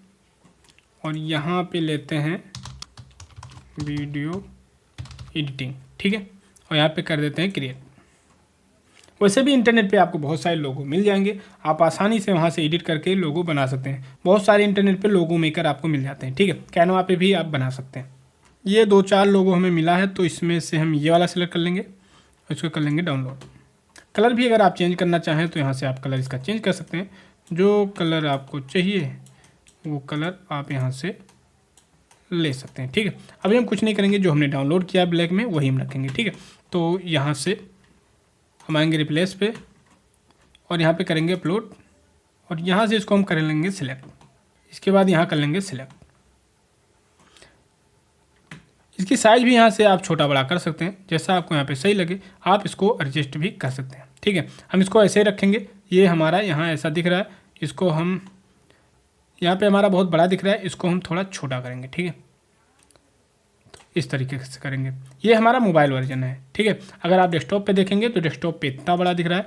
और यहाँ पे लेते हैं वीडियो एडिटिंग, ठीक है, और यहाँ पे कर देते हैं क्रिएट। वैसे भी इंटरनेट पे आपको बहुत सारे लोगो मिल जाएंगे, आप आसानी से वहाँ से एडिट करके लोगो बना सकते हैं। बहुत सारे इंटरनेट पे लोगो मेकर आपको मिल जाते हैं, ठीक है। कैनवा पे भी आप बना सकते हैं। ये 2-4 लोगो हमें मिला है तो इसमें से हम ये वाला सेलेक्ट कर लेंगे और इसको कर लेंगे डाउनलोड। कलर भी अगर आप चेंज करना चाहें तो यहाँ से आप कलर इसका चेंज कर सकते हैं। जो कलर आपको चाहिए वो कलर आप यहाँ से ले सकते हैं, ठीक है। अभी हम कुछ नहीं करेंगे, जो हमने डाउनलोड किया ब्लैक में वही हम रखेंगे, ठीक है। तो यहाँ से हम आएंगे रिप्लेस पे और यहाँ पे करेंगे अपलोड और यहाँ से इसको हम कर लेंगे सिलेक्ट। इसके बाद यहाँ कर लेंगे सिलेक्ट। इसकी साइज भी यहाँ से आप छोटा बड़ा कर सकते हैं, जैसा आपको यहाँ पे सही लगे आप इसको एडजस्ट भी कर सकते हैं, ठीक है। हम इसको ऐसे ही रखेंगे। ये हमारा यहाँ ऐसा दिख रहा है, इसको हम यहाँ पे हमारा बहुत बड़ा दिख रहा है, इसको हम थोड़ा छोटा करेंगे, ठीक है। तो इस तरीके से करेंगे। ये हमारा मोबाइल वर्जन है, ठीक है। अगर आप डेस्कटॉप पे देखेंगे तो डेस्कटॉप पे इतना बड़ा दिख रहा है,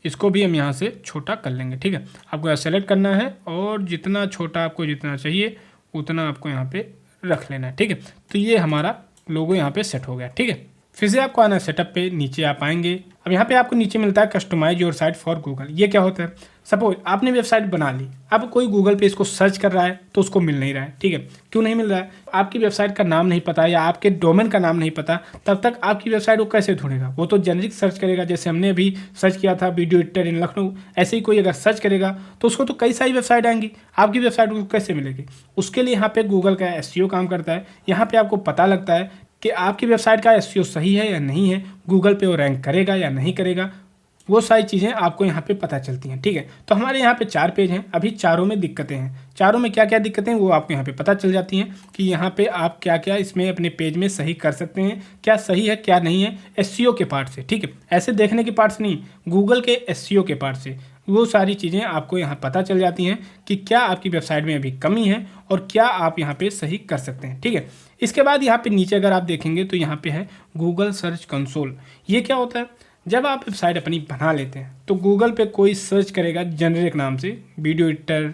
इसको भी हम यहाँ से छोटा कर लेंगे, ठीक है। आपको यहाँ सेलेक्ट करना है और जितना छोटा आपको जितना चाहिए उतना आपको यहाँ पे रख लेना है, ठीक है। तो ये हमारा लोगो यहाँ पे सेट हो गया, ठीक है। फिर से आपको आना है सेटअप पे, नीचे आप आएंगे। अब यहाँ पे आपको नीचे मिलता है customize your site for Google. ये क्या होता है, सपोज आपने वेबसाइट बना ली, अब कोई गूगल पे इसको सर्च कर रहा है तो उसको मिल नहीं रहा है, ठीक है। क्यों नहीं मिल रहा है, आपकी वेबसाइट का नाम नहीं पता या आपके डोमेन का नाम नहीं पता, तब तक आपकी वेबसाइट वो कैसे ढूंढेगा। वो तो जेनरिक सर्च करेगा, जैसे हमने अभी सर्च किया था वीडियो एडिटर इन लखनऊ, ऐसे ही कोई अगर सर्च करेगा तो उसको तो कई सारी वेबसाइट आएंगी, आपकी वेबसाइट को कैसे मिलेगी। उसके लिए यहाँ पे गूगल का SEO काम करता है। यहाँ पे आपको पता लगता है कि आपकी वेबसाइट का SEO सही है या नहीं है, गूगल पे वो रैंक करेगा या नहीं करेगा, वो सारी चीज़ें आपको यहाँ पे पता चलती हैं, ठीक है। तो हमारे यहाँ पे 4 पेज हैं, अभी चारों में दिक्कतें हैं। चारों में क्या क्या दिक्कतें हैं वो आपको यहाँ पे पता चल जाती हैं कि यहाँ पे आप क्या क्या इसमें अपने पेज में सही कर सकते हैं, क्या सही है क्या नहीं है, SEO के पार्ट से, ठीक है। ऐसे देखने के पार्ट से नहीं, गूगल के SEO के पार्ट से। वो सारी चीज़ें आपको यहाँ पता चल जाती हैं कि क्या आपकी वेबसाइट में अभी कमी है और क्या आप यहाँ पे सही कर सकते हैं। ठीक है, इसके बाद यहाँ पे नीचे अगर आप देखेंगे तो यहाँ पे है गूगल सर्च कंसोल। ये क्या होता है? जब आप वेबसाइट अपनी बना लेते हैं तो गूगल पे कोई सर्च करेगा जेनरिक नाम से, वीडियो एडिटर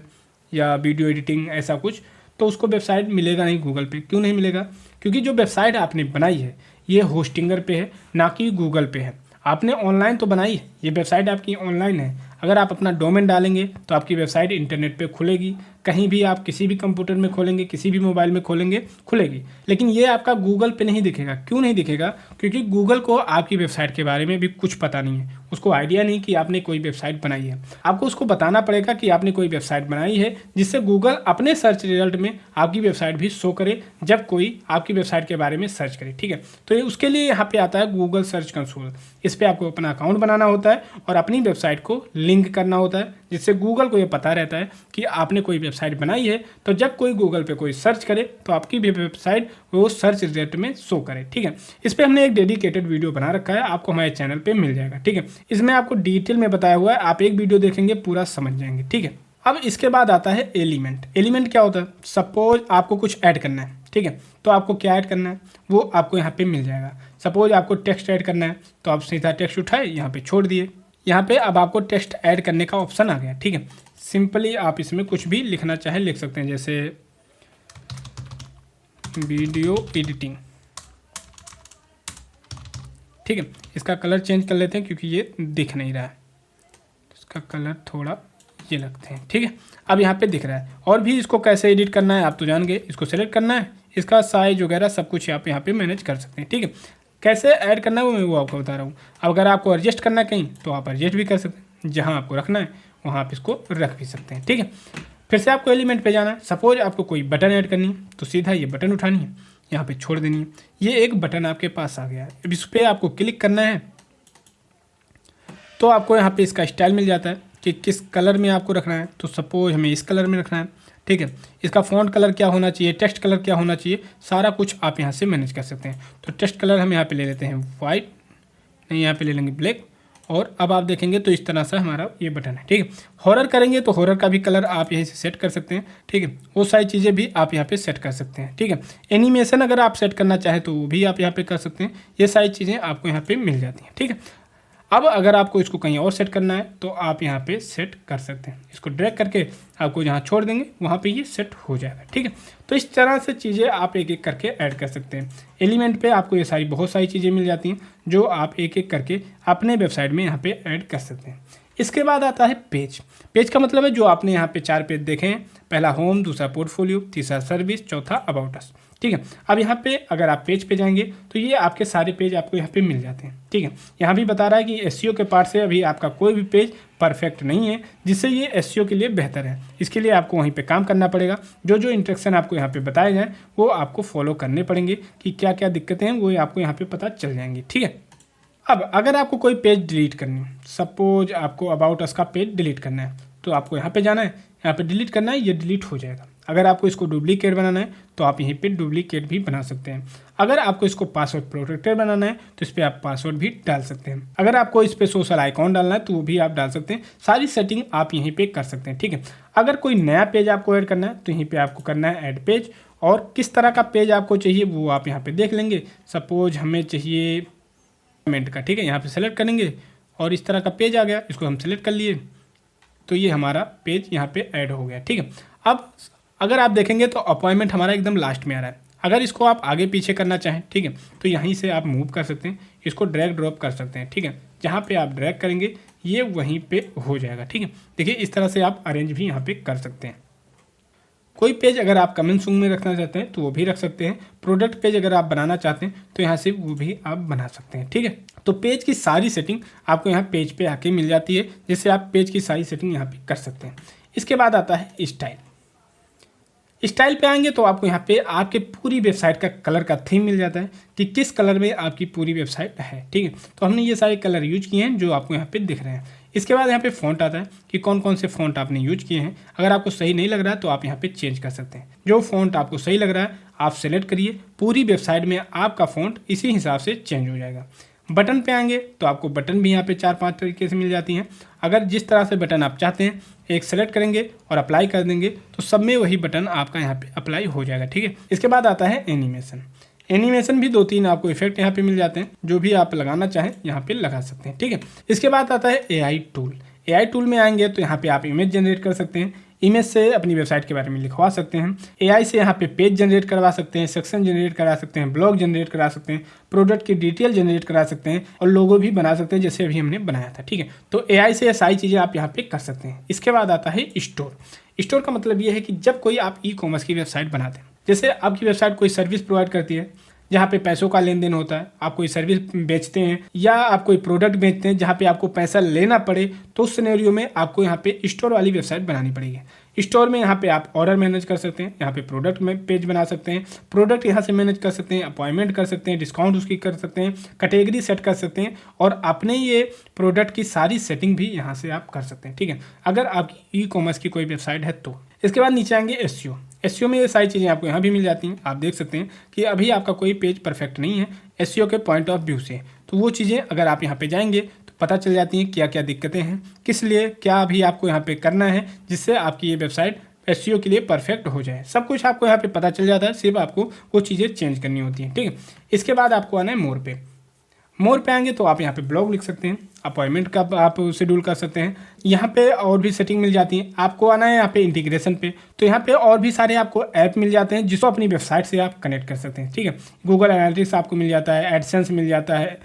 या वीडियो एडिटिंग ऐसा कुछ, तो उसको वेबसाइट मिलेगा नहीं गूगल पे। क्यों नहीं मिलेगा? क्योंकि जो वेबसाइट आपने बनाई है ये होस्टिंगर पे है, ना कि गूगल पे है। आपने ऑनलाइन तो बनाई है, ये वेबसाइट आपकी ऑनलाइन है। अगर आप अपना डोमेन डालेंगे तो आपकी वेबसाइट इंटरनेट पे खुलेगी, कहीं भी आप किसी भी कंप्यूटर में खोलेंगे, किसी भी मोबाइल में खोलेंगे, खुलेगी। लेकिन ये आपका गूगल पे नहीं दिखेगा। क्यों नहीं दिखेगा? क्योंकि गूगल को आपकी वेबसाइट के बारे में भी कुछ पता नहीं है, उसको आइडिया नहीं कि आपने कोई वेबसाइट बनाई है। आपको उसको बताना पड़ेगा कि आपने कोई वेबसाइट बनाई है, जिससे गूगल अपने सर्च रिजल्ट में आपकी वेबसाइट भी शो करे जब कोई आपकी वेबसाइट के बारे में सर्च करे। ठीक है, तो ये उसके लिए यहाँ पे आता है गूगल सर्च कंसोल। इस पर आपको अपना अकाउंट बनाना होता है और अपनी वेबसाइट को लिंक करना होता है, जिससे गूगल को ये पता रहता है कि आपने कोई वेबसाइट बनाई है। तो जब कोई गूगल पे कोई सर्च करे तो आपकी भी वेबसाइट वो सर्च रिजल्ट में शो करे। ठीक है, इस पर हमने एक डेडिकेटेड वीडियो बना रखा है, आपको हमारे चैनल पे मिल जाएगा। ठीक है, इसमें आपको डिटेल में बताया हुआ है, आप एक वीडियो देखेंगे पूरा समझ जाएंगे। ठीक है, अब इसके बाद आता है एलिमेंट। एलिमेंट क्या होता है? सपोज आपको कुछ ऐड करना है, ठीक है, तो आपको क्या ऐड करना है वो आपको यहाँ पे मिल जाएगा। सपोज आपको टेक्स्ट ऐड करना है तो आप सीधा टेक्स्ट उठाए, यहाँ पे छोड़ दिए, यहाँ पे अब आपको टेक्स्ट ऐड करने का ऑप्शन आ गया। ठीक है, सिंपली आप इसमें कुछ भी लिखना चाहे लिख सकते हैं, जैसे वीडियो एडिटिंग। ठीक है, इसका कलर चेंज कर लेते हैं क्योंकि ये दिख नहीं रहा है, इसका कलर थोड़ा ये लगते हैं। ठीक है, अब यहाँ पे दिख रहा है। और भी इसको कैसे एडिट करना है आप तो जान गए, इसको सेलेक्ट करना है, इसका साइज वगैरह सब कुछ आप यहाँ पे मैनेज कर सकते हैं। ठीक है, कैसे ऐड करना है वो आपको बता रहा हूँ। अब अगर आपको एडजस्ट करना है कहीं तो आप एडजस्ट भी कर सकते हैं, जहाँ आपको रखना है वहाँ आप इसको रख भी सकते हैं। ठीक है, फिर से आपको एलिमेंट पे जाना है। सपोज आपको कोई बटन ऐड करनी है तो सीधा ये बटन उठानी है, यहाँ पे छोड़ देनी है, ये एक बटन आपके पास आ गया है। अब इस पर आपको क्लिक करना है तो आपको यहाँ पे इसका स्टाइल मिल जाता है कि किस कलर में आपको रखना है। तो सपोज हमें इस कलर में रखना है। ठीक है, इसका फॉन्ट कलर क्या होना चाहिए, टेक्स्ट कलर क्या होना चाहिए, सारा कुछ आप यहाँ से मैनेज कर सकते हैं। तो टेक्स्ट कलर हम यहाँ पे ले लेते हैं वाइट, नहीं यहाँ पे ले लेंगे ब्लैक। और अब आप देखेंगे तो इस तरह से हमारा ये बटन है। ठीक है, हॉरर करेंगे तो हॉरर का भी कलर आप यहीं से सेट कर सकते हैं। ठीक है, वो सारी चीज़ें भी आप यहाँ पे सेट कर सकते हैं। ठीक है, एनिमेशन अगर आप सेट करना चाहें तो वो भी आप यहाँ पे कर सकते हैं। ये सारी चीज़ें आपको यहाँ पे मिल जाती हैं। ठीक है, अब अगर आपको इसको कहीं और सेट करना है तो आप यहाँ पे सेट कर सकते हैं। इसको ड्रैग करके आपको जहाँ छोड़ देंगे वहाँ पे ये सेट हो जाएगा। ठीक है, तो इस तरह से चीज़ें आप एक एक करके ऐड कर सकते हैं। एलिमेंट पे आपको ये बहुत सारी चीज़ें मिल जाती हैं जो आप एक एक करके अपने वेबसाइट में यहाँ पे ऐड कर सकते हैं। इसके बाद आता है पेज। पेज का मतलब है जो आपने यहाँ पे 4 पेज देखे हैं, पहला होम, दूसरा पोर्टफोलियो, तीसरा सर्विस, चौथा अबाउट अस। ठीक है, अब यहाँ पे अगर आप पेज पे जाएंगे तो ये आपके सारे पेज आपको यहाँ पे मिल जाते हैं। ठीक है, यहाँ भी बता रहा है कि एसईओ के पार्ट से अभी आपका कोई भी पेज परफेक्ट नहीं है, जिससे ये एसईओ के लिए बेहतर है। इसके लिए आपको वहीं पे काम करना पड़ेगा। जो जो इंस्ट्रक्शन आपको यहाँ पे बताए जाएँ वो आपको फॉलो करने पड़ेंगे कि क्या क्या दिक्कतें हैं वो आपको यहाँ पे पता चल जाएंगी। ठीक है, अब अगर आपको कोई पेज डिलीट करनी है, सपोज आपको अबाउट अस का पेज डिलीट करना है तो आपको यहाँ पे जाना है, यहाँ पे डिलीट करना है, ये डिलीट हो जाएगा। अगर आपको इसको डुप्लीकेट बनाना है तो आप यहीं पे डुप्लीकेट भी बना सकते हैं। अगर आपको इसको पासवर्ड प्रोटेक्टेड बनाना है तो इस पर आप पासवर्ड भी डाल सकते हैं। अगर आपको इस पर सोशल आइकॉन डालना है तो वो भी आप डाल सकते हैं। सारी सेटिंग आप यहीं पे कर सकते हैं। ठीक है, अगर कोई नया पेज आपको ऐड करना है तो यहीं पे आपको करना है ऐड पेज, और किस तरह का पेज आपको चाहिए वो आप यहाँ पे देख लेंगे। सपोज हमें चाहिए पेमेंट का, ठीक है, यहाँ पे सेलेक्ट करेंगे और इस तरह का पेज आ गया, इसको हम सेलेक्ट कर लिए तो ये हमारा पेज यहाँ पे ऐड हो गया। ठीक है, अब अगर आप देखेंगे तो अपॉइंटमेंट हमारा एकदम लास्ट में आ रहा है। अगर इसको आप आगे पीछे करना चाहें, ठीक है, तो यहीं से आप मूव कर सकते हैं, इसको ड्रैग ड्रॉप कर सकते हैं। ठीक है, जहाँ पे आप ड्रैग करेंगे ये वहीं पे हो जाएगा। ठीक है, देखिए इस तरह से आप अरेंज भी यहाँ पे कर सकते हैं। कोई पेज अगर आप कमेंट सूंग में रखना चाहते हैं तो वो भी रख सकते हैं। प्रोडक्ट पेज अगर आप बनाना चाहते हैं तो यहाँ से वो भी आप बना सकते हैं। ठीक है, तो पेज की सारी सेटिंग आपको यहाँ पेज पे आके मिल जाती है, जिससे आप पेज की सारी सेटिंग यहाँ पे कर सकते हैं। इसके बाद आता है स्टाइल। स्टाइल पे आएंगे तो आपको यहाँ पे आपके पूरी वेबसाइट का कलर का थीम मिल जाता है कि किस कलर में आपकी पूरी वेबसाइट है। ठीक है, तो हमने ये सारे कलर यूज किए हैं जो आपको यहाँ पे दिख रहे हैं। इसके बाद यहाँ पे फ़ॉन्ट आता है कि कौन कौन से फ़ॉन्ट आपने यूज किए हैं। अगर आपको सही नहीं लग रहा है तो आप यहाँ पे चेंज कर सकते हैं। जो फ़ॉन्ट आपको सही लग रहा है आप सेलेक्ट करिए, पूरी वेबसाइट में आपका फ़ॉन्ट इसी हिसाब से चेंज हो जाएगा। बटन पे आएंगे तो आपको बटन भी यहाँ पे 4-5 तरीके से मिल जाती हैं। अगर जिस तरह से बटन आप चाहते हैं एक सेलेक्ट करेंगे और अप्लाई कर देंगे तो सब में वही बटन आपका यहाँ पे अप्लाई हो जाएगा, ठीक है। इसके बाद आता है एनिमेशन। एनिमेशन भी 2-3 आपको इफेक्ट यहाँ पे मिल जाते हैं, जो भी आप लगाना चाहें यहाँ पे लगा सकते हैं, ठीक है। इसके बाद आता है एआई टूल। एआई टूल में आएंगे तो यहाँ पे आप इमेज जनरेट कर सकते हैं, इमेज से अपनी वेबसाइट के बारे में लिखवा सकते हैं। एआई से यहाँ पे पेज जनरेट करवा सकते हैं, सेक्शन जनरेट करा सकते हैं, ब्लॉग जनरेट करा सकते हैं, प्रोडक्ट की डिटेल जनरेट करा सकते हैं और लोगो भी बना सकते हैं जैसे अभी हमने बनाया था, ठीक है। तो एआई से ये सारी चीज़ें आप यहाँ पे कर सकते हैं। इसके बाद आता है स्टोर। स्टोर का मतलब ये है कि जब कोई आप ई कॉमर्स की वेबसाइट बनाते हैं, जैसे आपकी वेबसाइट कोई सर्विस प्रोवाइड करती है जहाँ पे पैसों का लेन देन होता है, आप कोई सर्विस बेचते हैं या आप कोई प्रोडक्ट बेचते हैं जहाँ पे आपको पैसा लेना पड़े, तो उस सिनेरियो में आपको यहाँ पे स्टोर वाली वेबसाइट बनानी पड़ेगी। स्टोर में यहाँ पे आप ऑर्डर मैनेज कर सकते हैं, यहाँ पे प्रोडक्ट में पेज बना सकते हैं, प्रोडक्ट यहाँ से मैनेज कर सकते हैं, अपॉइंटमेंट कर सकते हैं, डिस्काउंट उसकी कर सकते हैं, कैटेगरी सेट कर सकते हैं और अपने ये प्रोडक्ट की सारी सेटिंग भी यहाँ से आप कर सकते हैं, ठीक है, अगर आपकी ई कॉमर्स की कोई वेबसाइट है तो। इसके बाद नीचे आएंगे एसईओ। एसईओ में ये सारी चीज़ें आपको यहाँ भी मिल जाती हैं। आप देख सकते हैं कि अभी आपका कोई पेज परफेक्ट नहीं है एसईओ के पॉइंट ऑफ व्यू से, तो वो चीज़ें अगर आप यहाँ पे जाएंगे तो पता चल जाती हैं क्या क्या दिक्कतें हैं, किस लिए क्या अभी आपको यहाँ पे करना है जिससे आपकी ये वेबसाइट एसईओ के लिए परफेक्ट हो जाए। सब कुछ आपको यहाँ पे पता चल जाता है, सिर्फ आपको वो चीज़ें चेंज करनी होती हैं, ठीक है। इसके बाद आपको आना है मोर पे। मोर पे आएंगे तो आप यहाँ पे ब्लॉग लिख सकते हैं, अपॉइंटमेंट का आप शेड्यूल कर सकते हैं। यहाँ पे और भी सेटिंग मिल जाती है। आपको आना है यहाँ पे इंटीग्रेशन पे, तो यहाँ पे और भी सारे आपको ऐप मिल जाते हैं जिसको अपनी वेबसाइट से आप कनेक्ट कर सकते हैं, ठीक है। गूगल एनालिटिक्स आपको मिल जाता है, एडसेंस मिल जाता है,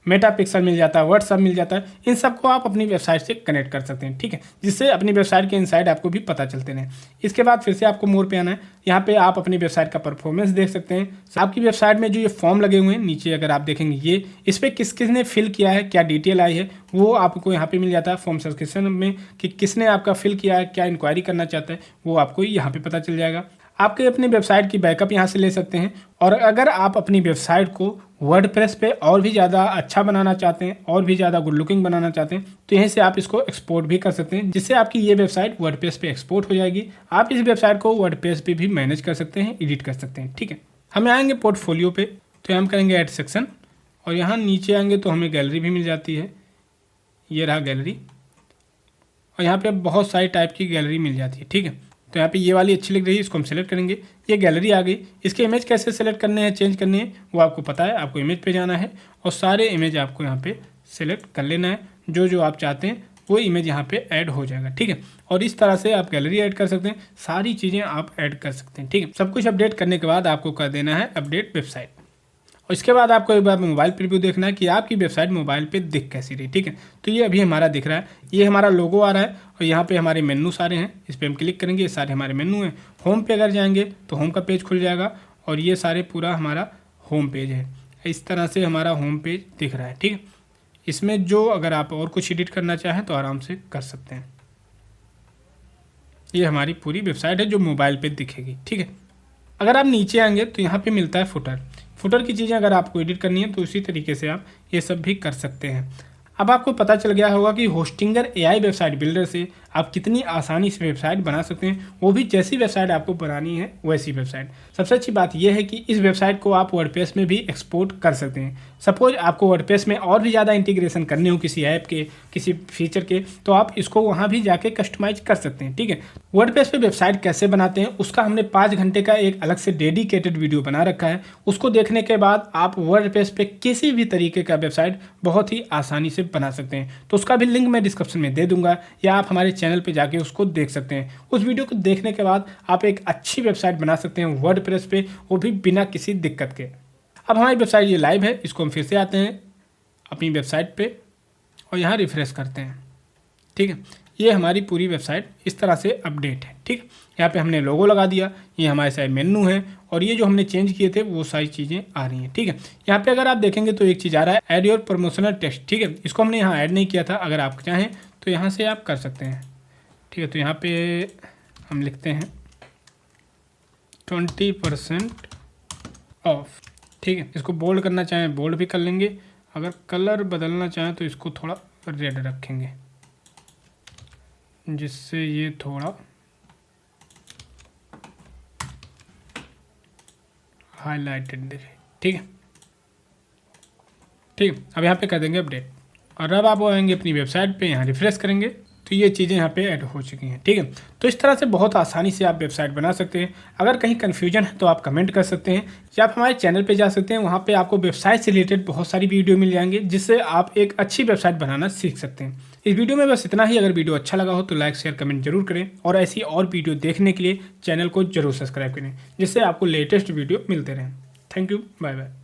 मेटा पिक्सल मिल जाता है, व्हाट्सअप मिल जाता है। इन सबको आप अपनी वेबसाइट से कनेक्ट कर सकते हैं, ठीक है, जिससे अपनी वेबसाइट के इनसाइड आपको भी पता चलते रहें। इसके बाद फिर से आपको मोर पे आना है। यहाँ पे आप अपनी वेबसाइट का परफॉर्मेंस देख सकते हैं। आपकी वेबसाइट में जो ये फॉर्म लगे हुए हैं नीचे अगर आप देखेंगे ये इस पर किस किसने फिल किया है, क्या डिटेल आई है, वो आपको यहाँ पे मिल जाता है फॉर्म सब्सक्रिप्शन में कि किसने आपका फिल किया है, क्या इंक्वायरी करना चाहता है, वो आपको यहाँ पे पता चल जाएगा। आपके अपनी वेबसाइट की बैकअप यहाँ से ले सकते हैं और अगर आप अपनी वेबसाइट को वर्डप्रेस पे और भी ज़्यादा अच्छा बनाना चाहते हैं और भी ज़्यादा गुड लुकिंग बनाना चाहते हैं तो यहीं से आप इसको एक्सपोर्ट भी कर सकते हैं, जिससे आपकी ये वेबसाइट वर्डप्रेस पे एक्सपोर्ट हो जाएगी। आप इस वेबसाइट को वर्डप्रेस पे भी मैनेज कर सकते हैं, एडिट कर सकते हैं, ठीक है। हम आएंगे पोर्टफोलियो पे तो हम करेंगे ऐड सेक्शन और यहाँ नीचे आएंगे तो हमें गैलरी भी मिल जाती है। ये रहा गैलरी और यहाँ पे बहुत सारी टाइप की गैलरी मिल जाती है, ठीक है। तो यहाँ पे ये वाली अच्छी लग रही है, इसको हम सेलेक्ट करेंगे। ये गैलरी आ गई। इसके इमेज कैसे सेलेक्ट करने हैं, चेंज करने हैं वो आपको पता है। आपको इमेज पे जाना है और सारे इमेज आपको यहाँ पे सेलेक्ट कर लेना है। जो जो आप चाहते हैं वो इमेज यहाँ पे ऐड हो जाएगा, ठीक है। और इस तरह से आप गैलरी ऐड कर सकते हैं, सारी चीज़ें आप ऐड कर सकते हैं, ठीक है। सब कुछ अपडेट करने के बाद आपको कर देना है अपडेट वेबसाइट और इसके बाद आपको एक बार मोबाइल प्रीव्यू देखना है कि आपकी वेबसाइट मोबाइल पे दिख कैसी रही, ठीक है। तो ये अभी हमारा दिख रहा है, ये हमारा लोगो आ रहा है और यहाँ पे हमारे मेनू सारे हैं। इस पर हम क्लिक करेंगे, ये सारे हमारे मेनू हैं। होम पे अगर जाएंगे तो होम का पेज खुल जाएगा और ये सारे पूरा हमारा होम पेज है। इस तरह से हमारा होम पेज दिख रहा है, ठीक है। इसमें जो अगर आप और कुछ एडिट करना चाहें तो आराम से कर सकते हैं। ये हमारी पूरी वेबसाइट है जो मोबाइल पे दिखेगी, ठीक है। अगर आप नीचे आएंगे तो यहाँ पे मिलता है फुटर। फुटर की चीज़ें अगर आपको एडिट करनी है तो उसी तरीके से आप ये सब भी कर सकते हैं। अब आपको पता चल गया होगा कि होस्टिंगर एआई वेबसाइट बिल्डर से आप कितनी आसानी से वेबसाइट बना सकते हैं, वो भी जैसी वेबसाइट आपको बनानी है वैसी वेबसाइट। सबसे अच्छी बात यह है कि इस वेबसाइट को आप वर्डप्रेस में भी एक्सपोर्ट कर सकते हैं। सपोज आपको वर्डप्रेस में और भी ज़्यादा इंटीग्रेशन करने हो किसी ऐप के, किसी फीचर के, तो आप इसको वहाँ भी जाके कस्टमाइज कर सकते हैं, ठीक है। वर्डप्रेस पे वेबसाइट कैसे बनाते हैं उसका हमने 5 घंटे का एक अलग से डेडिकेटेड वीडियो बना रखा है। उसको देखने के बाद आप वर्डप्रेस पे किसी भी तरीके का वेबसाइट बहुत ही आसानी से बना सकते हैं। तो उसका भी लिंक मैं डिस्क्रिप्शन में दे दूंगा या आप हमारे चैनल पे जाके उसको देख सकते हैं। उस वीडियो को देखने के बाद आप एक अच्छी वेबसाइट बना सकते हैं वर्डप्रेस पे, वो भी बिना किसी दिक्कत के। अब हमारी वेबसाइट ये लाइव है, इसको हम फिर से आते हैं अपनी वेबसाइट पे और यहाँ रिफ्रेश करते हैं, ठीक है। ये हमारी पूरी वेबसाइट इस तरह से अपडेट है, ठीक। यहाँ पे हमने लोगो लगा दिया, ये हमारे साइड मेन्यू है और ये जो हमने चेंज किए थे वो सारी चीज़ें आ रही हैं, ठीक है। यहाँ पे अगर आप देखेंगे तो एक चीज़ आ रहा है ऐड योर प्रमोशनल टेक्स्ट, ठीक है। इसको हमने यहाँ ऐड नहीं किया था, अगर आप चाहें तो यहाँ से आप कर सकते हैं, ठीक है। तो यहाँ पे हम लिखते हैं 20% ऑफ, ठीक है। इसको बोल्ड करना चाहें बोल्ड भी कर लेंगे, अगर कलर बदलना चाहें तो इसको थोड़ा रेड रखेंगे जिससे ये थोड़ा हाईलाइटेड दिखे, ठीक है। ठीक, अब यहाँ पे कर देंगे अपडेट और अब आप आएंगे अपनी वेबसाइट पे, यहाँ रिफ्रेश करेंगे तो ये चीज़ें यहाँ पे ऐड हो चुकी हैं। ठीक है, तो इस तरह से बहुत आसानी से आप वेबसाइट बना सकते हैं। अगर कहीं कन्फ्यूजन है तो आप कमेंट कर सकते हैं या आप हमारे चैनल पे जा सकते हैं, वहाँ पे आपको वेबसाइट से रिलेटेड बहुत सारी वीडियो मिल जाएंगे जिससे आप एक अच्छी वेबसाइट बनाना सीख सकते हैं। इस वीडियो में बस इतना ही। अगर वीडियो अच्छा लगा हो तो लाइक शेयर कमेंट जरूर करें और ऐसी और वीडियो देखने के लिए चैनल को जरूर सब्सक्राइब करें जिससे आपको लेटेस्ट वीडियो मिलते रहें। Thank you, bye bye.